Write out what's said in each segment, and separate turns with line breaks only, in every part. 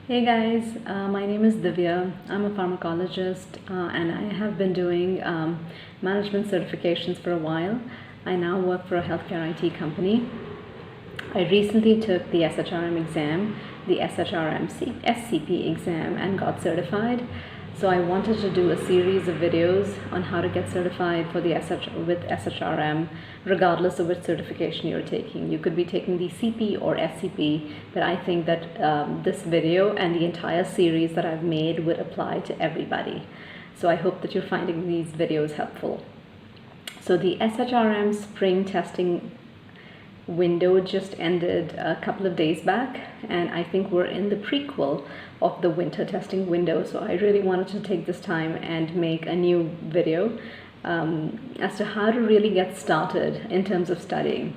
Hey guys, my name is Divya. I'm a pharmacologist and I have been doing management certifications for a while. I now work for a healthcare IT company. I recently took the SHRM exam, the SHRM-SCP exam, and got certified. So I wanted to do a series of videos on how to get certified for the with SHRM, regardless of which certification you're taking. You could be taking the CP or SCP, but I think that this video and the entire series that I've made would apply to everybody. So I hope that you're finding these videos helpful. So the SHRM spring testing window just ended a couple of days back, and I think we're in the prequel of the winter testing window. So I really wanted to take this time and make a new video as to how to really get started in terms of studying.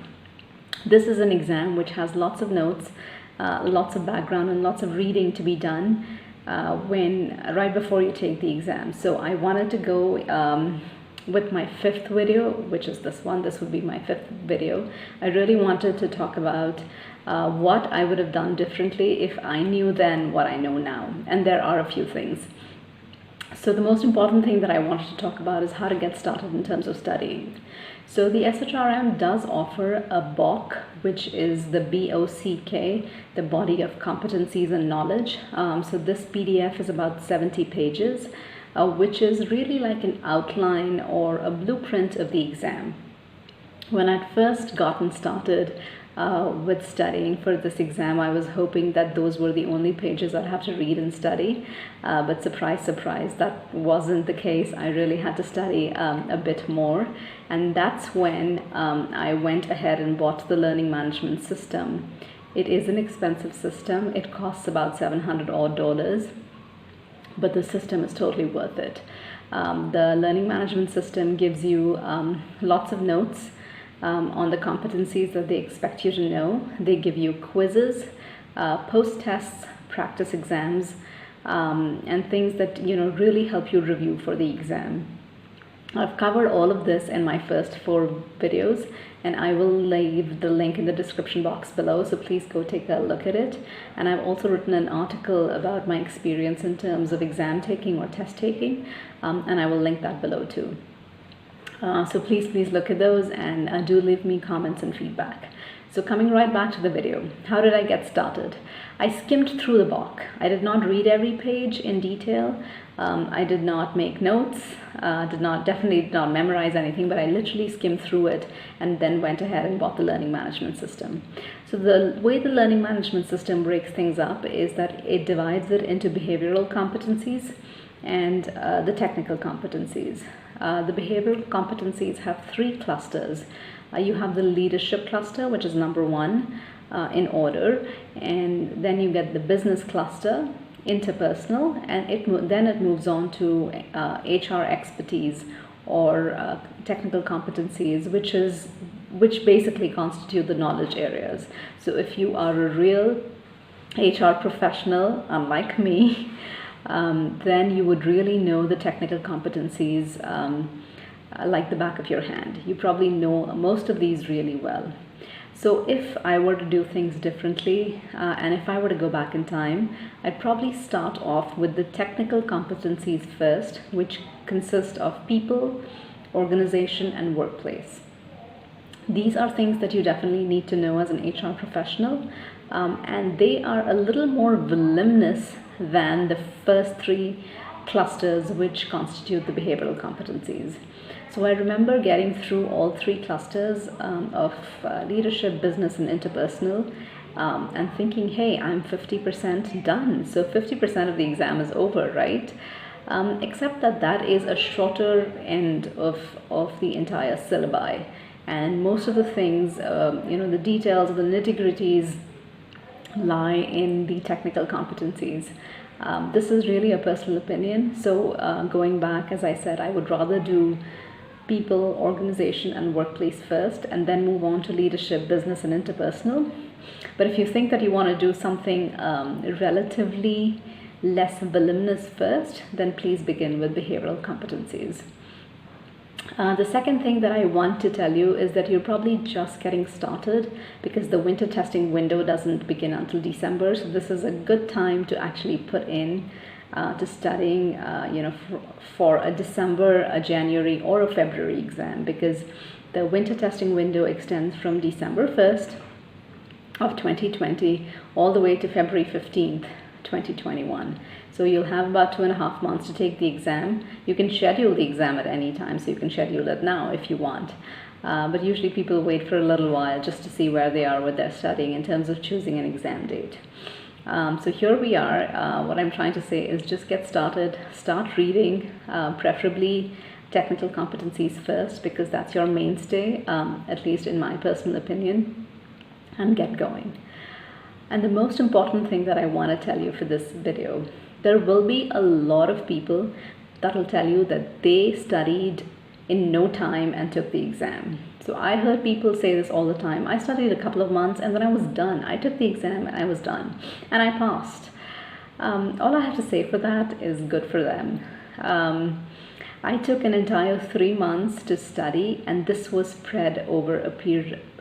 This is an exam which has lots of notes, lots of background, and lots of reading to be done right before you take the exam. So I wanted to go with my fifth video, which is this one. This would be my fifth video. I really wanted to talk about what I would have done differently if I knew then what I know now. And there are a few things. So the most important thing that I wanted to talk about is how to get started in terms of studying. So the SHRM does offer a BOK, which is the BOCK, the Body of Competencies and Knowledge. So this PDF is about 70 pages. Which is really like an outline or a blueprint of the exam. When I'd first gotten started with studying for this exam, I was hoping that those were the only pages I'd have to read and study. But surprise, surprise, that wasn't the case. I really had to study a bit more. And that's when I went ahead and bought the learning management system. It is an expensive system. It costs about $700 odd. But the system is totally worth it. The learning management system gives you lots of notes on the competencies that they expect you to know. They give you quizzes, post-tests, practice exams, and things that really help you review for the exam. I've covered all of this in my first 4 videos, and I will leave the link in the description box below, so please go take a look at it. And I've also written an article about my experience in terms of exam taking or test taking, and I will link that below too. So please look at those and do leave me comments and feedback. So coming right back to the video, how did I get started? I skimmed through the BOK. I did not read every page in detail. I did not make notes, definitely did not memorize anything, but I literally skimmed through it and then went ahead and bought the learning management system. So the way the learning management system breaks things up is that it divides it into behavioral competencies and the technical competencies. The behavioral competencies have 3 clusters. You have the leadership cluster, which is number 1 in order, and then you get the business cluster, interpersonal, and then it moves on to HR expertise or technical competencies, which basically constitute the knowledge areas. So if you are a real HR professional, unlike me, then you would really know the technical competencies like the back of your hand. You probably know most of these really well. So if I were to do things differently, and if I were to go back in time, I'd probably start off with the technical competencies first, which consist of people, organization, and workplace. These are things that you definitely need to know as an HR professional, and they are a little more voluminous than the first 3 clusters, which constitute the behavioral competencies. So I remember getting through all 3 clusters of leadership, business, and interpersonal, and thinking, hey, I'm 50% done. So 50% of the exam is over, right? Except that is a shorter end of the entire syllabi. And most of the things, the details, the nitty-gritties lie in the technical competencies. This is really a personal opinion. So going back, as I said, I would rather do people, organization, and workplace first, and then move on to leadership, business, and interpersonal. But if you think that you want to do something relatively less voluminous first, then please begin with behavioral competencies. The second thing that I want to tell you is that you're probably just getting started because the winter testing window doesn't begin until December. So this is a good time to actually put in to studying, for a December, a January, or a February exam, because the winter testing window extends from December 1st of 2020 all the way to February 15th, 2021. So you'll have about 2.5 months to take the exam. You can schedule the exam at any time, so you can schedule it now if you want. But usually people wait for a little while just to see where they are with their studying in terms of choosing an exam date. So here we are. What I'm trying to say is just get started, start reading, preferably technical competencies first, because that's your mainstay, at least in my personal opinion, and get going. And the most important thing that I want to tell you for this video, there will be a lot of people that will tell you that they studied in no time and took the exam. So I heard people say this all the time. I studied a couple of months and then I was done. I took the exam and I was done and I passed. All I have to say for that is good for them. I took an entire 3 months to study, and this was spread over a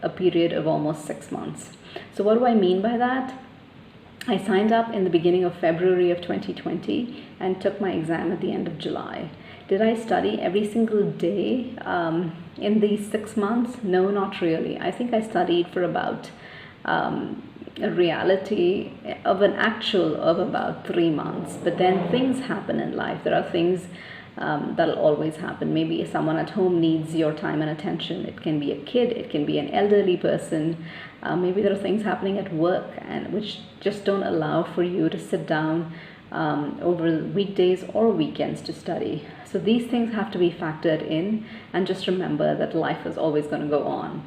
period of almost 6 months. So what do I mean by that? I signed up in the beginning of February of 2020 and took my exam at the end of July. Did I study every single day in these 6 months? No, not really. I think I studied for about a reality of an actual of about 3 months. But then things happen in life. There are things that'll always happen. Maybe someone at home needs your time and attention. It can be a kid, it can be an elderly person. Maybe there are things happening at work and which just don't allow for you to sit down over weekdays or weekends to study. So these things have to be factored in, and just remember that life is always going to go on.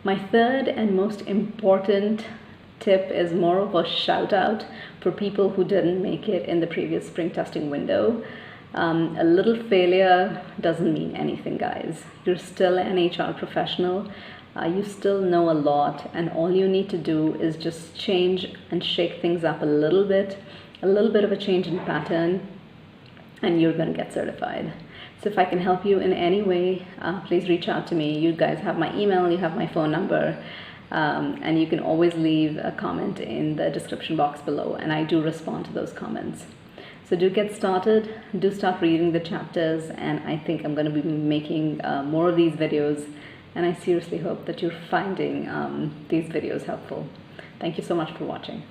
My third and most important tip is more of a shout out for people who didn't make it in the previous spring testing window. A little failure doesn't mean anything, guys. You're still an HR professional. You still know a lot, and all you need to do is just change and shake things up a little bit of a change in pattern, and you're going to get certified. So if I can help you in any way, please reach out to me. You guys have my email, you have my phone number. And you can always leave a comment in the description box below, and I do respond to those comments. So do get started, do start reading the chapters, and I think I'm going to be making more of these videos, and I seriously hope that you're finding these videos helpful. Thank you so much for watching.